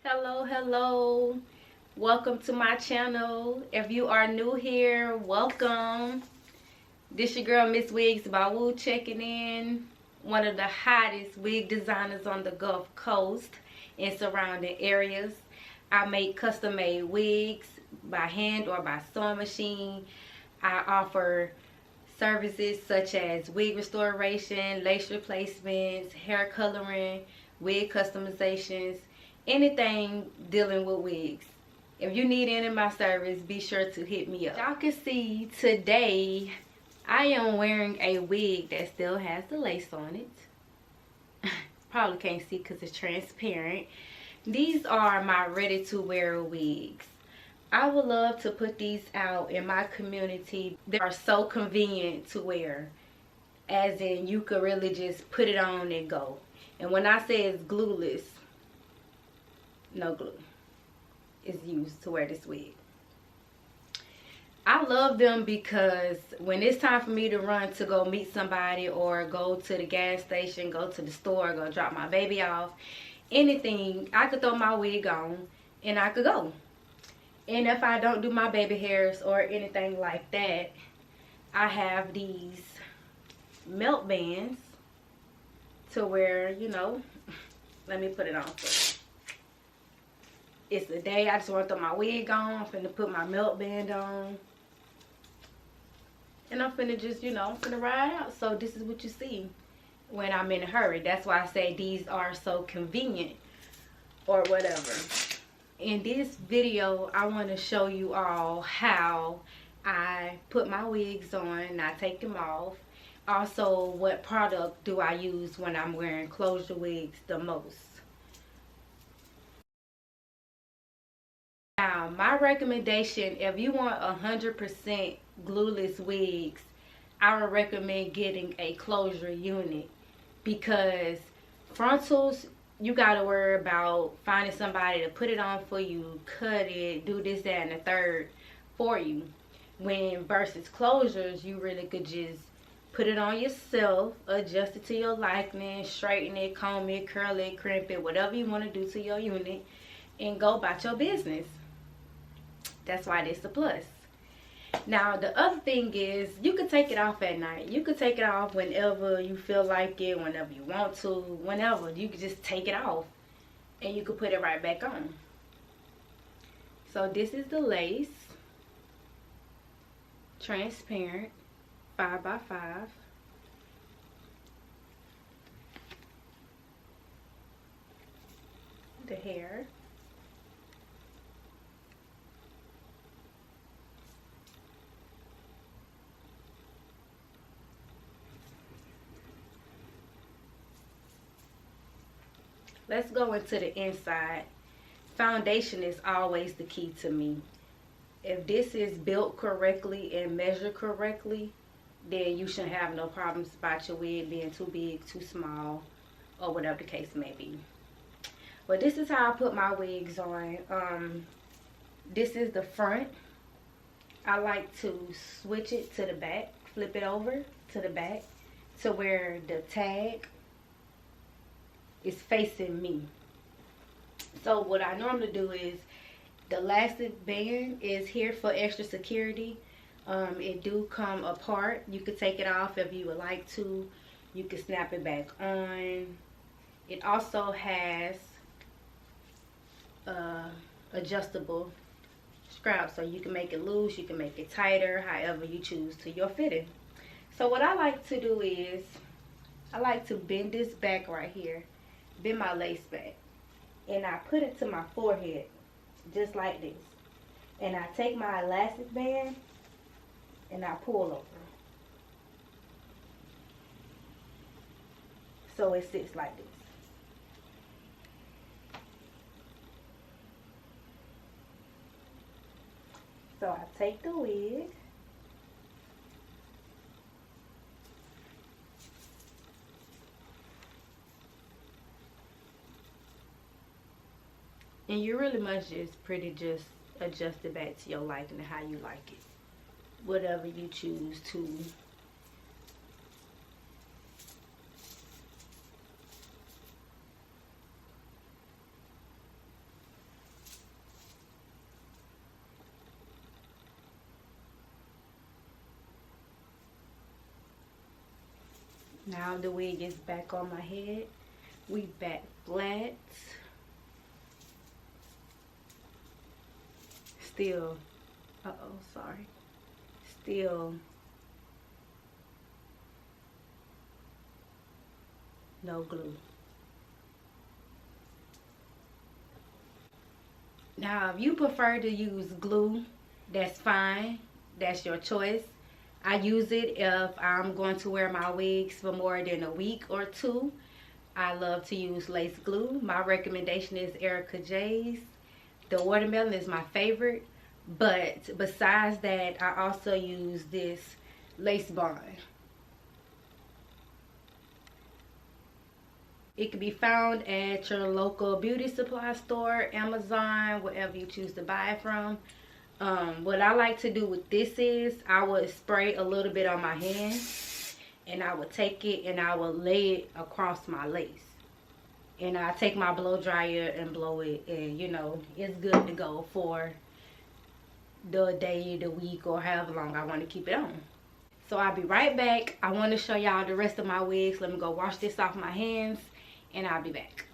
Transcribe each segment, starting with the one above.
Hello, welcome to my channel. If you are new here, welcome. This your girl Miss Wigs by Woo checking in. One of the hottest wig designers on the Gulf Coast and surrounding areas. I make custom made wigs by hand or by sewing machine. I offer services such as wig restoration, lace replacements, hair coloring, wig customizations, anything dealing with wigs. If you need any of my service, be sure to hit me up. Y'all can see today I am wearing a wig that still has the lace on it. Probably can't see because it's transparent. These are my ready to wear wigs. I would love to put these out in my community. They are so convenient to wear, as in you could really just put it on and go. And when I say it's glueless, no glue is used to wear this wig. I love them because when it's time for me to run to go meet somebody or go to the gas station, go to the store, go drop my baby off, anything, I could throw my wig on and I could go. And if I don't do my baby hairs or anything like that, I have these melt bands to wear, you know. Let me put it on first. It's the day I just want to throw my wig on. I'm finna put my melt band on. And I'm finna just, you know, I'm finna ride out. So this is what you see when I'm in a hurry. That's why I say these are so convenient or whatever. In this video, I want to show you all how I put my wigs on and I take them off. Also, what product do I use when I'm wearing closure wigs the most. Now, my recommendation, if you want 100% glueless wigs, I would recommend getting a closure unit, because frontals, you gotta worry about finding somebody to put it on for you, cut it, do this, that, and the third for you. When versus closures, you really could just put it on yourself, adjust it to your liking, straighten it, comb it, curl it, crimp it, whatever you want to do to your unit, and go about your business. That's why this is a plus. Now, the other thing is, you could take it off at night. You could take it off whenever you feel like it, whenever you want to, whenever. You could just take it off and you could put it right back on. So this is the lace. Transparent, 5x5. The hair. Let's go into the inside. Foundation is always the key to me. If this is built correctly and measured correctly, then you shouldn't have no problems about your wig being too big, too small, or whatever the case may be. But this is how I put my wigs on. This is the front. I like to switch it to the back, flip it over to the back to where the tag is facing me. So what I normally do is, the elastic band is here for extra security. It do come apart. You could take it off if you would like to. You can snap it back on. It also has adjustable straps, so you can make it loose, you can make it tighter, however you choose to your fitting. So what I like to do is, I like to bend this back right here, bend my lace back, and I put it to my forehead just like this, and I take my elastic band and I pull over so it sits like this. So I take the wig, and you really must just just adjust it back to your liking and how you like it. Whatever you choose to Now the wig is back on my head. We back flat. Still, sorry. Still no glue. Now, if you prefer to use glue, that's fine. That's your choice. I use it if I'm going to wear my wigs for more than a week or two. I love to use lace glue. My recommendation is Erica J's. The watermelon is my favorite. But besides that, I also use this lace bond. It can be found at your local beauty supply store, Amazon, wherever you choose to buy it from. What I like to do with this is I would spray a little bit on my hand, and I would take it and I would lay it across my lace. And I take my blow dryer and blow it, and you know, it's good to go for the day, the week, or however long I want to keep it on. So I'll be right back. I want to show y'all the rest of my wigs. Let me go wash this off my hands, and I'll be back.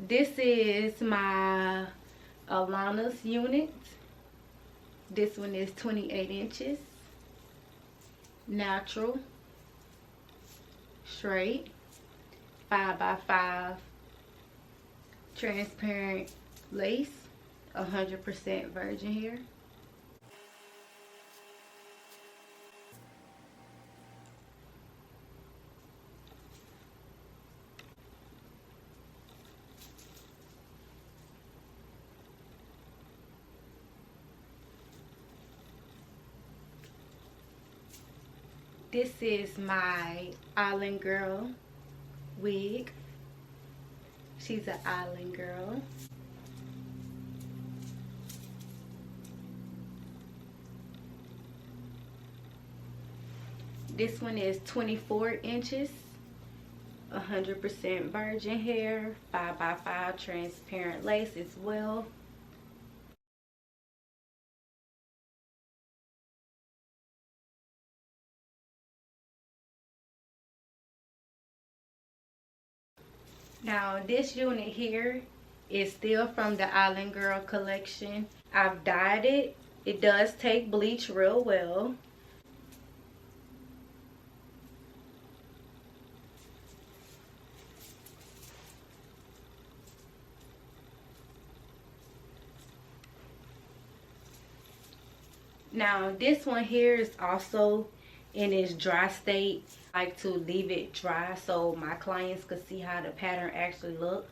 This is my Alana's unit. This one is 28 inches. Natural. Straight. 5x5. Transparent lace. 100% virgin hair. This is my Island Girl wig. She's an island girl. This one is 24 inches. 100% virgin hair. 5x5 transparent lace as well. Now this unit here is still from the Island Girl collection. I've dyed it. It does take bleach real well. Now this one here is also in its dry state. I like to leave it dry so my clients could see how the pattern actually look.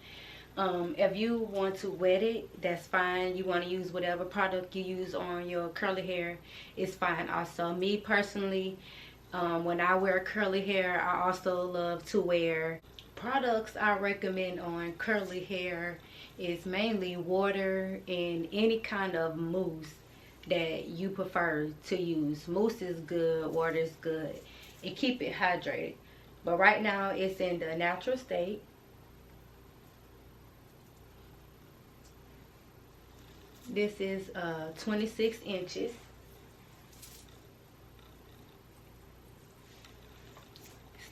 If you want to wet it, that's fine. You want to use whatever product you use on your curly hair, it's fine also. Me personally, when I wear curly hair, I also love to wear products. I recommend on curly hair is mainly water and any kind of mousse that you prefer to use. Mousse is good, water is good, and keep it hydrated. But right now it's in the natural state. This is 26 inches.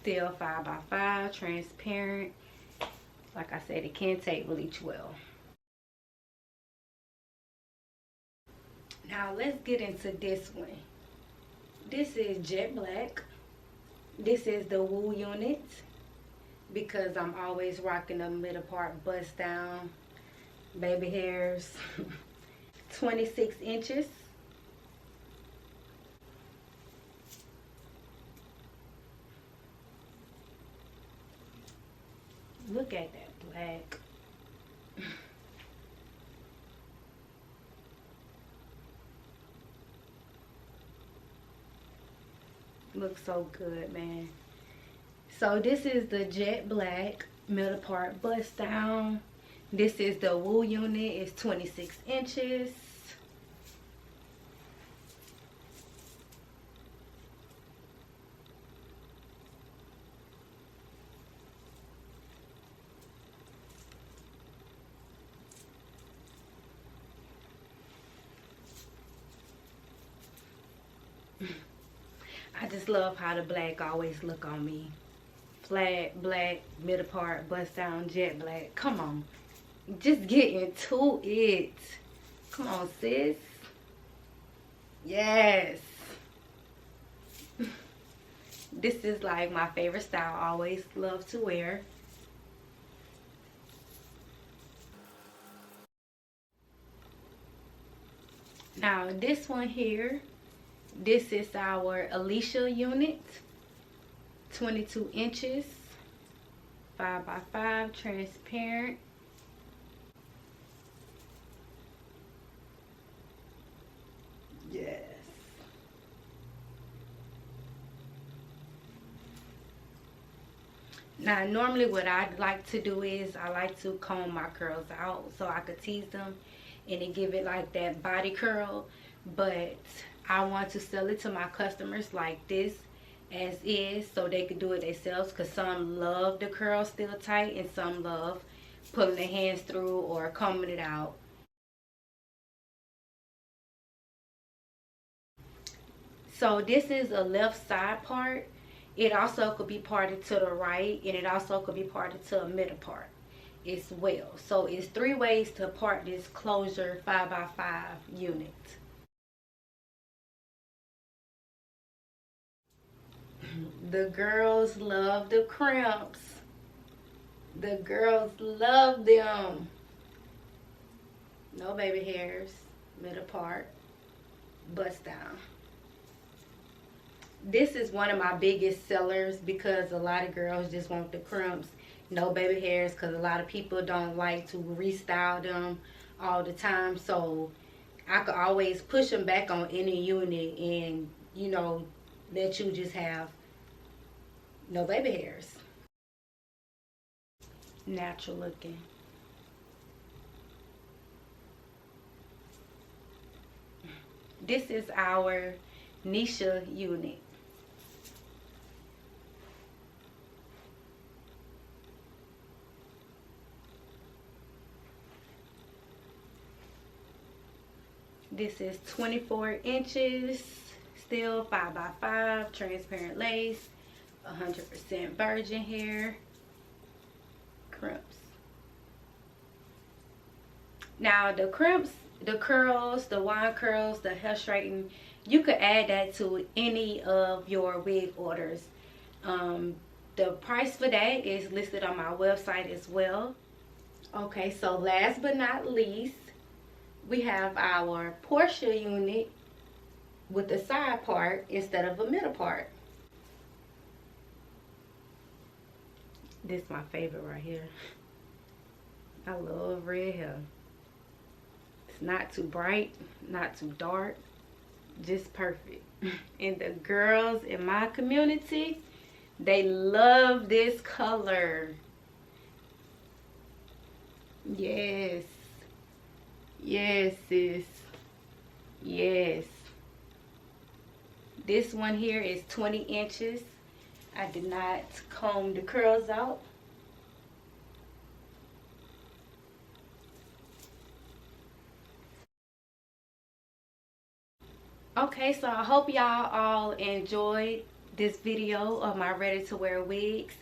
Still 5x5, transparent. Like I said, it can take bleach well. Now let's get into this one. This is jet black. This is the wool unit because I'm always rocking the middle part bust down, baby hairs. 26 inches. Look at that black. Looks so good, man. So this is the jet black middle part bust down. This is the wool unit. It's 26 inches. I just love how the black always look on me. Flat, black, middle part, bust down, jet black. Come on. Just get into it. Come on, sis. Yes. This is like my favorite style. I always love to wear. Now this one here, this is our Alicia unit, 22 inches, 5x5, transparent. Yes. Now normally what I like to do is I like to comb my curls out so I could tease them and then give it like that body curl, but I want to sell it to my customers like this as is so they could do it themselves, because some love the curls still tight and some love pulling their hands through or combing it out. So this is a left side part. It also could be parted to the right, and it also could be parted to a middle part as well. So it's 3 ways to part this closure 5x5 unit. The girls love the crimps. The girls love them. No baby hairs, middle part, bust down. This is one of my biggest sellers because a lot of girls just want the crimps, no baby hairs, because a lot of people don't like to restyle them all the time. So I could always push them back on any unit and, you know, let you just have no baby hairs. Natural looking. This is our Nisha unit. This is 24 inches, still 5x5, transparent lace, 100% virgin hair, crimps. Now the crimps, the curls, the wine curls, the hair straightening, you could add that to any of your wig orders. The price for that is listed on my website as well. Okay, so last but not least, we have our Portia unit with the side part instead of a middle part. This is my favorite right here. I love red hair. It's not too bright, not too dark, just perfect. And the girls in my community, they love this color. Yes. Yes, sis. Yes. This one here is 20 inches. I did not comb the curls out. Okay, so I hope y'all all enjoyed this video of my ready to wear wigs.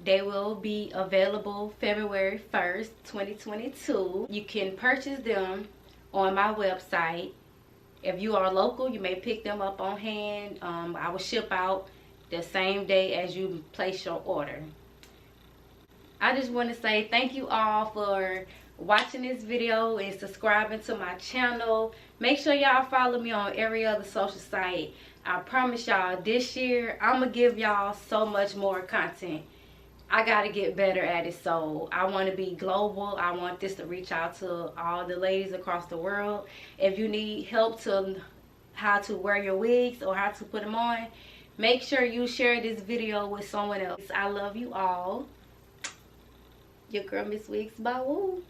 They will be available February 1st, 2022. You can purchase them on my website. If you are local, you may pick them up on hand. I will ship out the same day as you place your order. I just want to say thank you all for watching this video and subscribing to my channel. Make sure y'all follow me on every other social site. I promise y'all this year I'm gonna give y'all so much more content. I gotta get better at it, so I want to be global. I want this to reach out to all the ladies across the world. If you need help to how to wear your wigs or how to put them on, make sure you share this video with someone else. I love you all. Your girl Miss Wigs by Woo.